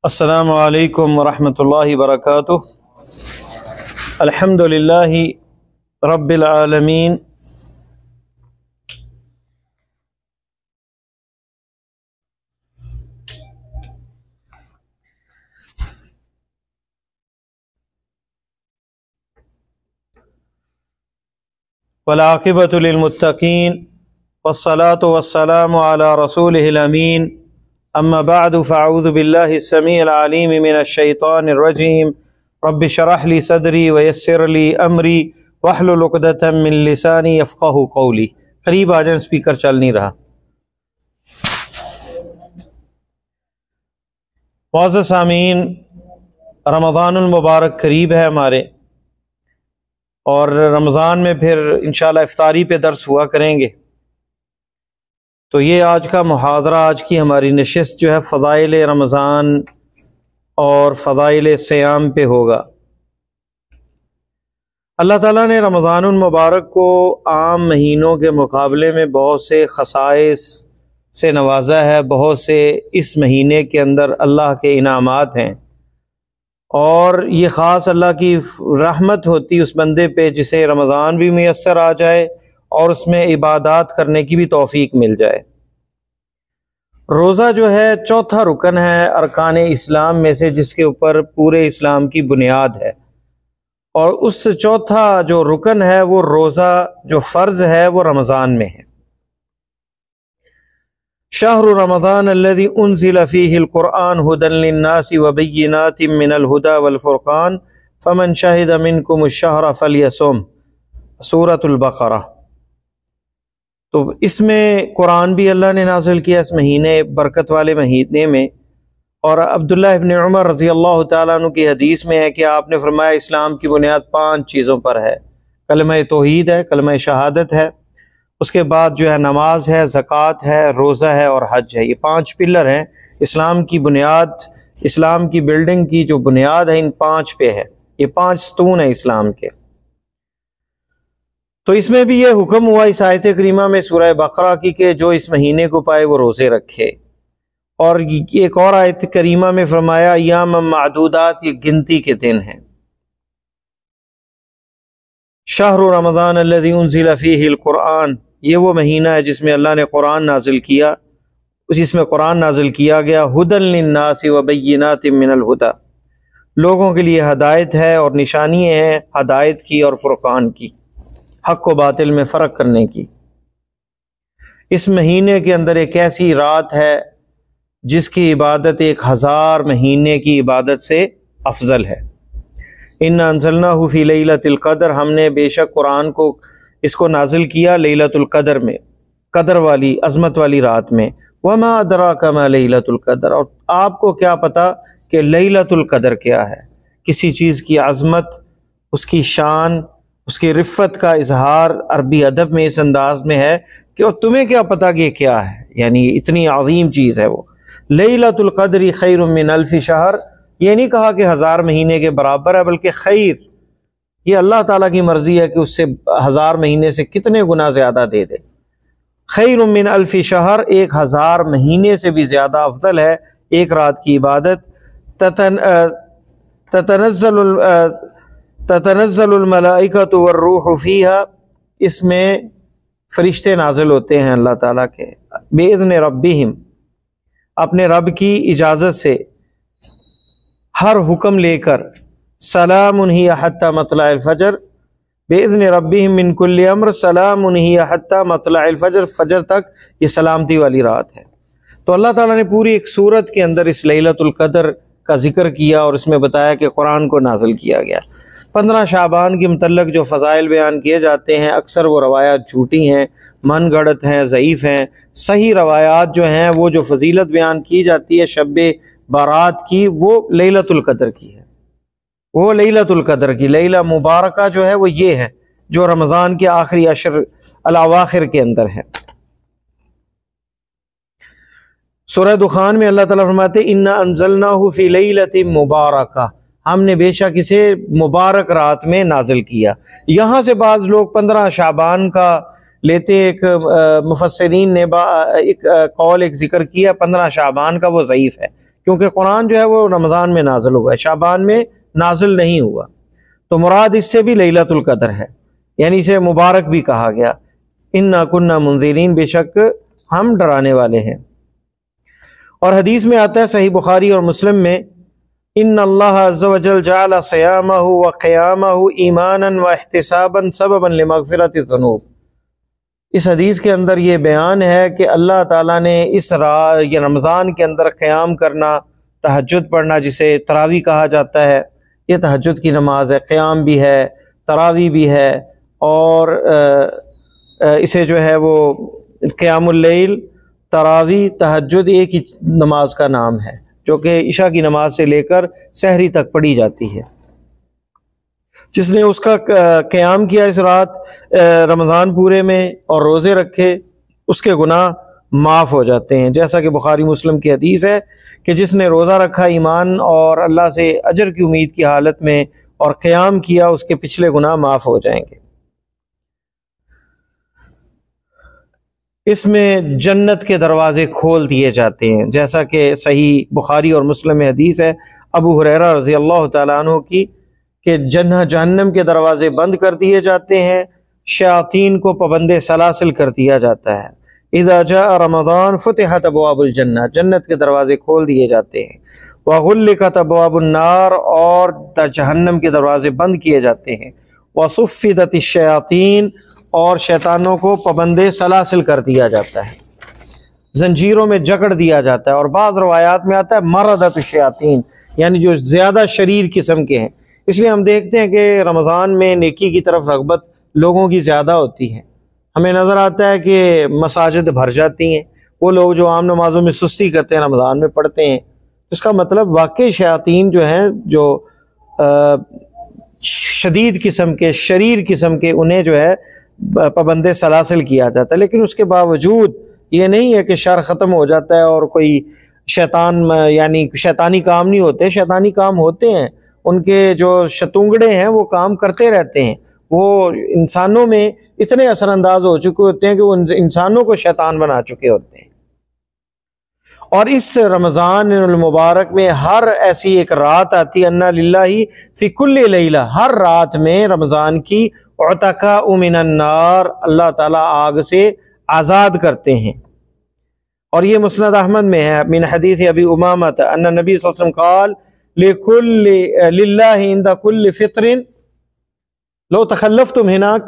अस्सलामु अलैकुम वरहमतुल्लाहि वबरकातुह। अल्हम्दुलिल्लाहि रब्बिल आलमीन। वल आक़िबतु लिल मुत्तक़ीन वस्सलातु वस्सलामु अला रसूलिहिल अमीन। अम्मा बअदु फ़अऊज़ु बिल्लाहि अस्समीइल अलीम मिनश शैतानिर रजीम। रब्बि शरह ली सदरी व यस्सिर ली अमरी वहलुल उक़दतम मिन लिसानी यफ़क़हू क़ौली। करीब आ जाएं, स्पीकर चल नहीं रहा। मुअज़्ज़ज़ सामीन, रमज़ानुल मुबारक करीब है हमारे, और रमज़ान में फिर इंशाअल्लाह इफ्तारी पे दर्स हुआ करेंगे। तो ये आज का मुहादरा, आज की हमारी नशिस्त जो है फ़ज़ाइल रमज़ान और फ़ज़ाइल सियाम पे होगा। अल्लाह ताला ने रमज़ानुल मुबारक को आम महीनों के मुकाबले में बहुत से ख़साइस से नवाजा है। बहुत से इस महीने के अंदर अल्लाह के इनामात हैं, और ये ख़ास अल्लाह की रहमत होती उस बंदे पे जिसे रमज़ान भी मुयस्सर आ जाए और उसमें इबादत करने की भी तौफ़ीक मिल जाए। रोज़ा जो है चौथा रुकन है अरकान इस्लाम में से, जिसके ऊपर पूरे इस्लाम की बुनियाद है। और उस चौथा जो रुकन है वो रोज़ा जो फ़र्ज़ है वो रमज़ान में है। शहरु रमज़ान अल्लज़ी उन्ज़िला फ़ीहिल क़ुरआन हुदन लिन्नासि व बय्यिनातिम मिनल हुदा वल फ़ुरक़ान फ़मन शहिदा मिनकुमुश शहरा फ़ल्यसुम। सूरतुल बक़रा। तो इसमें कुरान भी अल्लाह ने नाज़िल किया इस महीने, बरकत वाले महीने में। और अब्दुल्लाह इब्न उमर रज़ी अल्लाह तआला अन्हु की हदीस में है कि आपने फरमाया इस्लाम की बुनियाद 5 चीज़ों पर है। कलमा तौहीद है, कलमा शहादत है, उसके बाद जो है नमाज है, ज़कात है, रोज़ा है और हज है। ये 5 पिलर हैं इस्लाम की बुनियाद। इस्लाम की बिल्डिंग की जो बुनियाद है इन 5 पे है। ये 5 स्तून है इस्लाम के। तो इसमें भी ये हुक्म हुआ इस आयत करीमा में सूरह बकरा की कि जो इस महीने को पाए वो रोज़े रखे। और एक और आयत करीमा में फरमाया अय्याम मादूदात, ये गिनती के दिन हैं। शहरु रमज़ान अल्लज़ी उन्ज़िला फ़ीहिल क़ुरआन, ये वो महीना है जिसमें अल्लाह ने कुरान नाजिल किया, जिसमें कुरान नाजिल किया गया। हुदन लिन्नासि व बय्यिनातिम मिनल हुदा, लोगों के लिए हदायत है और निशानी है हदायत की और फुरक़ान की, हक़ व बातिल में फ़र्क करने की। इस महीने के अंदर एक ऐसी रात है जिसकी इबादत 1000 महीने की इबादत से अफजल है। इन्ना अंज़लनाहु फ़ी लैलतिल क़द्र, हमने बेशक कुरान को इसको नाजिल किया लैलतुल क़द्र में, कदर वाली अज़मत वाली रात में। वमा अदराका मा लैलतुल क़द्र, और आपको क्या पता कि लैलतुल क़द्र क्या है। किसी चीज़ की अज़मत, उसकी शान, उसकी रिफ़त का इजहार अरबी अदब में इस अंदाज में है कि और तुम्हें क्या पता कि क्या है, यानी इतनी अज़ीम चीज़ है वो। लैलतुल क़द्रि खैरुम मिन अल्फ़ि शहर, ये नहीं कहा कि 1000 महीने के बराबर है, बल्कि खैर, ये अल्लाह ताला की मर्ज़ी है कि उससे 1000 महीने से कितने गुना ज़्यादा दे दे। खैरुम मिन अल्फ़ि शहर, 1000 महीने से भी ज़्यादा अफजल है एक रात की इबादत। ततनज़्ज़लुल मलाइकतु वर्रूहु फ़ीहा, इसमें फ़रिश्ते नाज़िल होते हैं अल्लाह ताला के बिइज़्नि रब्बिहिम, अपने रब की इजाज़त से, हर हुक्म लेकर। सलामुन हिय हत्ता मतलअल फ़जर बिइज़्नि रब्बिहिम मिन कुल्लि अम्र, सलामुन हिय हत्ता मतलअल फ़जर, फ़जर तक ये सलामती वाली रात है। तो अल्लाह ताला ने पूरी एक सूरत के अंदर इस लैलतुल क़द्र का जिक्र किया और इसमें बताया कि कुरान को नाज़िल किया गया। 15 शाबान के मुतल्लक जो फ़ज़ाइल बयान किए जाते हैं, अक्सर वो रवायात झूठी हैं, मन गढ़ंत हैं, ज़ईफ़ हैं। सही रवायात जो हैं वो जो फ़जीलत बयान की जाती है शब बारात की, वो लैलतुल क़द्र की है। वो लैलतुल क़द्र की लैला मुबारका जो है वो ये है जो रमज़ान के आखिरी अशर अल-अवाखिर के अंदर है। सूरह दुखान में अल्लाह ताला फरमाते इन्ना अंज़लनाहु फ़ी लैलतिन मुबारका, हमने बेशक इसे मुबारक रात में नाजिल किया। यहाँ से बाज़ लोग 15 शाबान का लेते, एक मुफस्सिरीन ने एक कौल एक जिक्र किया 15 शाबान का, वो ज़ईफ़ है क्योंकि कुरान जो है वो रमज़ान में नाजिल हुआ है, शाबान में नाजिल नहीं हुआ। तो मुराद इससे भी लैलतुल क़द्र है, यानी इसे मुबारक भी कहा गया। इन्ना कुन्ना मुंज़िरीन, बेशक हम डराने वाले हैं। और हदीस में आता है सही बुखारी और मुस्लिम में, इन्नल्लाह अज़्ज़ व जल जअल सियामहु व क़ियामहु ईमानन व इहतिसाबन सबबन लिमग़फ़िरति ज़ुनूब। इस हदीस के अंदर ये बयान है कि अल्लाह ताला ने इस ये रमज़ान के अंदर क़याम करना, तहज्जुद पढ़ना, जिसे तरावी कहा जाता है, ये तहज्जुद की नमाज है, क़याम भी है, तरावी भी है, और इसे जो है वो क़यामुल लैल, तरावी, तहज्जुद एक ही नमाज का नाम है, जो कि इशा की नमाज से लेकर सहरी तक पढ़ी जाती है। जिसने उसका क़याम किया इस रात रमज़ान पूरे में और रोज़े रखे, उसके गुनाह माफ़ हो जाते हैं। जैसा कि बुखारी मुस्लिम की हदीस है कि जिसने रोज़ा रखा ईमान और अल्लाह से अजर की उम्मीद की हालत में और क़याम किया, उसके पिछले गुनाह माफ़ हो जाएंगे। इसमें जन्नत के दरवाज़े खोल दिए जाते हैं, जैसा कि सही बुखारी और मुस्लिम में हदीस है अबू हुरैरा रज़ी अल्लाह तआला अन्हु की, कि जहन्नम के दरवाज़े बंद कर दिए जाते हैं, शयातीन को पाबंदे सलासिल कर दिया जाता है। इज़ा जाअ रमज़ान फुतिहत अबवाबुल जन्नह, जन्नत के दरवाज़े खोल दिए जाते हैं। व गुल्लिकत अबवाबुन नार, और जहन्नम के दरवाज़े बंद किए जाते हैं। व सुफ़्फ़िदतिश शयातीन, और शैतानों को पाबंदे सलासिल कर दिया जाता है, जंजीरों में जकड़ दिया जाता है। और बाज़ रवायात में आता है मरदतुश शयातीन, यानी जो ज़्यादा शरीर किस्म के हैं। इसलिए हम देखते हैं कि रमज़ान में नेकी की तरफ रग़बत लोगों की ज़्यादा होती है। हमें नज़र आता है कि मसाजिद भर जाती हैं, वो लोग जो आम नमाज़ों में सुस्ती करते हैं रमज़ान में पढ़ते हैं। इसका मतलब वाकई शयातीन जो हैं, जो शदीद किस्म के, शरीर किस्म के, उन्हें जो है पाबंदे सलासिल किया जाता है। लेकिन उसके बावजूद ये नहीं है कि शर ख़त्म हो जाता है और कोई शैतान, यानी शैतानी काम नहीं होते। शैतानी काम होते हैं, उनके जो शतुंगड़े हैं वो काम करते रहते हैं। वो इंसानों में इतने असरअंदाज हो चुके होते हैं कि वो इंसानों को शैतान बना चुके होते हैं। और इस रमज़ान मुबारक में हर ऐसी एक रात आती है, अन्ना लिल्लाहि फी कुल्ली लैला, हर रात में रमज़ान की उतका मिनन नार, अल्लाह ताला आग से आज़ाद करते हैं। और ये मुस्नद अहमद में है मिन हदीस अबी उमामत अन्ना नबी सल्लल्लाहु अलैहि वसल्लम क़ाल लिकुल्लि लिल्लाहि इंदा कुल्लि फ़ित्रिन लो तखल्लफ़्तुम हिनाक,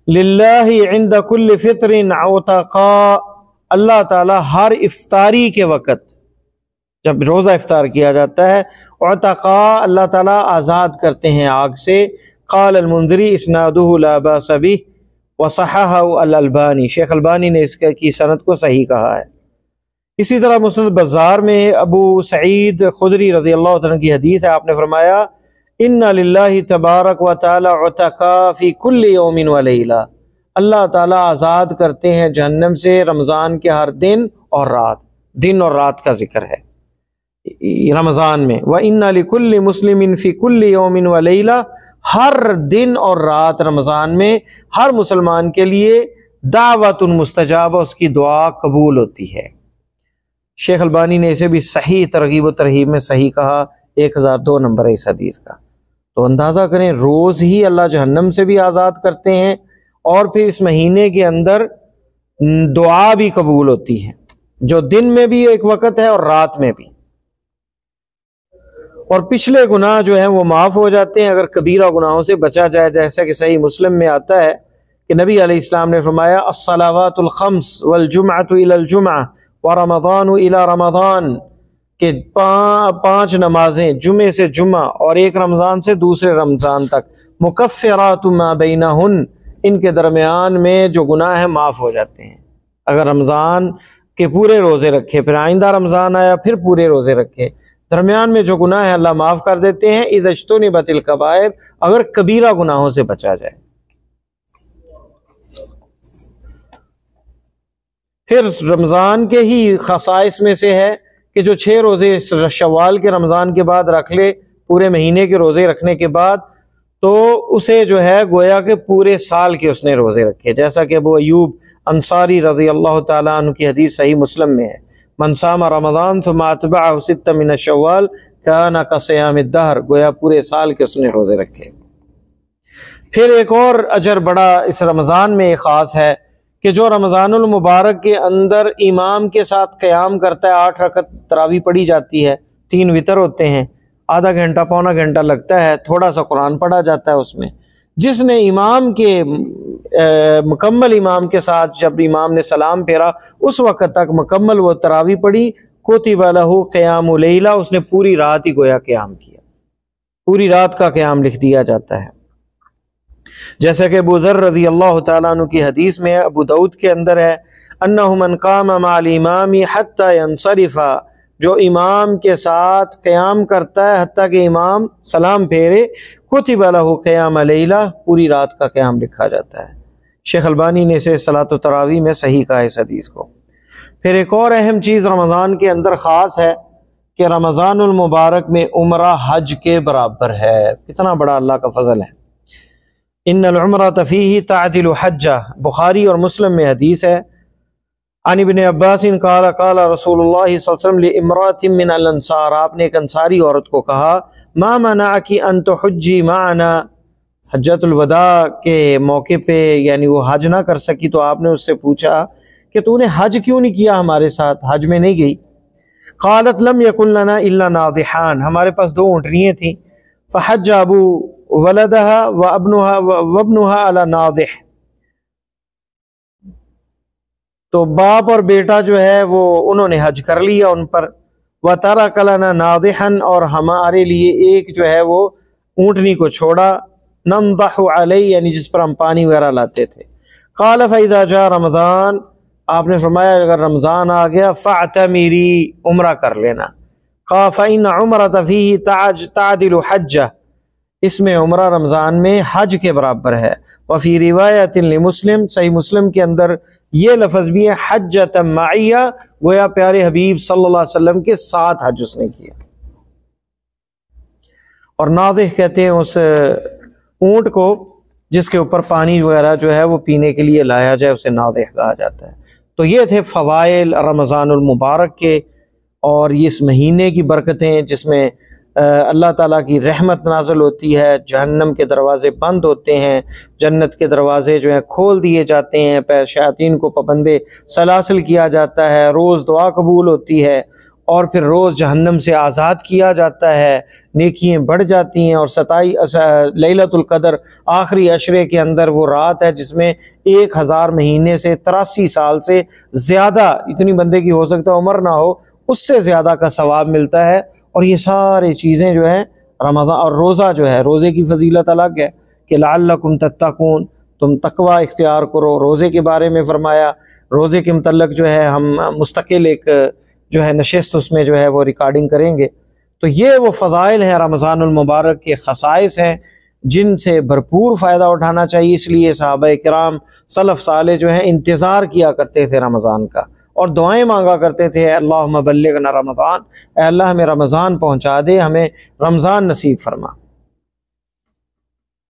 लिल्लाहि इंदा कुल्लि फ़ित्रिन उतका, अल्लाह ताला हर इफ्तारी के वक़्त, जब रोज़ा इफ्तार किया जाता है, उतका, अल्लाह ताला आज़ाद करते हैं आग से। क़ाल अल-मुंज़िरी इस्नादुहु ला बास बिह व सहहहु अल-अल्बानी, शेख अल्बानी ने इसकी सनद को सही कहा है। इसी तरह मुस्नद बज़्ज़ार में अबू सईद खुदरी रज़ी अल्लाह तआला की हदीस है, आपने फरमाया इन्ना लिल्लाहि तबारक व तआला उतका फ़ी कुल्लि यौमिन व लैला, अल्लाह ताला आज़ाद करते हैं जहन्नम से रमज़ान के हर दिन और रात। दिन और रात का जिक्र है रमज़ान में। व इन्ना लिकुल्लि मुस्लिमिन फ़ी कुल्लि यौमिन व लैला, हर दिन और रात रमज़ान में हर मुसलमान के लिए दावतुन मुस्तजाबा, उसकी दुआ कबूल होती है। शेख अल्बानी ने इसे भी सही तरगीब व तरहीब में सही कहा, 1002 नंबर है इस हदीस का। तो अंदाज़ा करें, रोज़ ही अल्लाह जहन्नम से भी आज़ाद करते हैं और फिर इस महीने के अंदर दुआ भी कबूल होती है, जो दिन में भी एक वक़्त है और रात में भी। और पिछले गुनाह जो हैं वो माफ़ हो जाते हैं अगर कबीरा गुनाहों से बचा जाए। जैसा कि सही मुस्लिम में आता है कि नबी अलैहिस्सलाम ने फरमाया अस्सलावातुल खम्स वल जुमअतु इलल जुमअह व रमज़ानु इला रमज़ान, के 5 नमाजें जुमे से जुमा और एक रमज़ान से दूसरे रमज़ान तक, मुकफ़िरातु मा बैनहुन, इनके दरमियान में जो गुनाह है माफ़ हो जाते हैं। अगर रमज़ान के पूरे रोज़े रखे, फिर आइंदा रमज़ान आया फिर पूरे रोज़े रखे, दरमियान में जो गुनाह है अल्लाह माफ़ कर देते हैं। इज़ज्तुनिबतिल कबाइर, अगर कबीरा गुनाहों से बचा जाए। फिर रमज़ान के ही ख़साइस में से है कि जो 6 रोज़े शव्वाल के रमज़ान के बाद रख ले, पूरे महीने के रोज़े रखने के बाद, तो उसे जो है गोया के पूरे साल के उसने रोज़े रखे। जैसा कि अबू अय्यूब अंसारी रज़ी अल्लाह ताला अन्हु की हदीस सही मुस्लिम में है, मन सामा रमज़ान थुम्मा अतबअहु सित्तन मिन शव्वाल काना कसियामिद दहर, गोया पूरे साल के उसने रोज़े रखे। फिर एक और अजर बड़ा इस रमज़ान में ख़ास है कि जो रमज़ानुल मुबारक के अंदर इमाम के साथ क़याम करता है, 8 रकत तरावी पढ़ी जाती है, 3 वितर होते हैं, आधा घंटा पौना घंटा लगता है, थोड़ा सा कुरान पढ़ा जाता है उसमें। जिसने इमाम के मुकम्मल इमाम के साथ जब इमाम ने सलाम फेरा उस वक़्त तक मुकम्मल वो तरावी पढ़ी, कुतिबा लहू क़यामु लैला, उसने पूरी रात ही गोया क़याम किया, पूरी रात का क़याम लिख दिया जाता है। जैसे कि अबू ज़र रज़ी अल्लाह तआला अन्हु की हदीस में अबू दाऊद के अंदर है, अन्नहु मन कामा मअल इमामी हत्ता यंसरिफा, जो इमाम के साथ क़याम करता है हत्ता कि इमाम सलाम फेरे, कुतिबा लहू क़याम लैला, पूरी रात का क़याम लिखा जाता है। शेख अलबानी ने इसे सलात तरावी में सही कहा इस हदीस को। फिर एक और अहम चीज़ रमज़ान के अंदर ख़ास है कि रमज़ानुल मुबारक में उम्रा हज के बराबर है। कितना बड़ा अल्लाह का फ़ज़ल है। इन्नल उम्रत फ़ीही तअदिलु हज्जा, बुखारी और मुस्लिम में हदीस है। अन इब्न अब्बास क़ाल क़ाल रसूलुल्लाह सल्लल्लाहु अलैहि वसल्लम लिइम्रातिन मिनल अंसार, आपने एक अंसारी औरत को कहा, मा मनाअकी अन तुहज्जी माना, हज्जतुल वदा के मौके पे यानी वो हज ना कर सकी तो आपने उससे पूछा कि तूने हज क्यों नहीं किया हमारे साथ, हज में नहीं गई। क़ालत लम यकुन लना इल्ला नादिहान, हमारे पास 2 ऊँटनियाँ थीं, फ़हज्ज अबू वलदहा व अब्नुहा अला नादिह, तो बाप और बेटा जो है वो उन्होंने हज कर लिया उन पर। व तरक लना नादिहन, और हमारे लिए एक जो है वो ऊँटनी को छोड़ा, नंदहु अलैहि, यानी जिस पर हम पानी वगैरह लाते थे। क़ाल फ़इज़ा जा रमज़ान, आपने फरमाया अगर रमज़ान आ गया, फ़अतमिरी, उम्रा कर लेना। क़ा फ़इन्न उम्रत फ़ीही तअदिलु हज्जा, इसमें उम्रा रमज़ान में हज के बराबर है। वफ़ी रिवायतिन लिमुस्लिम, सही मुस्लिम के अंदर ये लफ्ज़ भी है, हज्जतम मइया, गोया प्यारे हबीब सल्लल्लाहु अलैहि वसल्लम के साथ हज उसने किया। और नादिह कहते हैं उस ऊँट को जिसके ऊपर पानी वगैरह जो है वो पीने के लिए लाया जाए, उसे नादिह कहा जाता है। तो ये थे फ़वाइल रमज़ानुल मुबारक के, और ये इस महीने की बरकतें जिसमें अल्लाह ताला की रहमत नाज़िल होती है, जहन्नम के दरवाज़े बंद होते हैं, जन्नत के दरवाज़े जो हैं खोल दिए जाते हैं, शयातीन को पाबंदे सलासिल किया जाता है, रोज़ दुआ कबूल होती है, और फिर रोज़ जहन्नम से आज़ाद किया जाता है, नेकियां बढ़ जाती हैं। और 27 लैलतुल क़द्र आखिरी अशरे के अंदर वो रात है जिसमें 1000 महीने से 83 साल से ज़्यादा, इतनी बंदे की हो सकता है उम्र ना हो, उससे ज़्यादा का सवाब मिलता है। और ये सारी चीज़ें जो हैं रमज़ान, और रोज़ा जो है, रोज़े की फजीलत अलग है कि लअल्लकुम तत्तकून, तुम तकवा इख्तियार करो। रोज़े के बारे में फ़रमाया, रोज़े के मुतल्लक जो है हम मुस्तकिल एक जो है नशिस्त उसमें जो है वो रिकॉर्डिंग करेंगे। तो ये वो फ़ज़ाइल हैं रमज़ानुल मुबारक के, ख़साइस हैं जिनसे भरपूर फ़ायदा उठाना चाहिए। इसलिए सहाबा किराम सलफ़ साले जो हैं इंतज़ार किया करते थे रमज़ान का, और दुआएं मांगा करते थे, अल्लाहुम्मा बल्लिगना रमज़ान, अल्लाह हमें रमज़ान पहुँचा दे, हमें रमज़ान नसीब फरमा।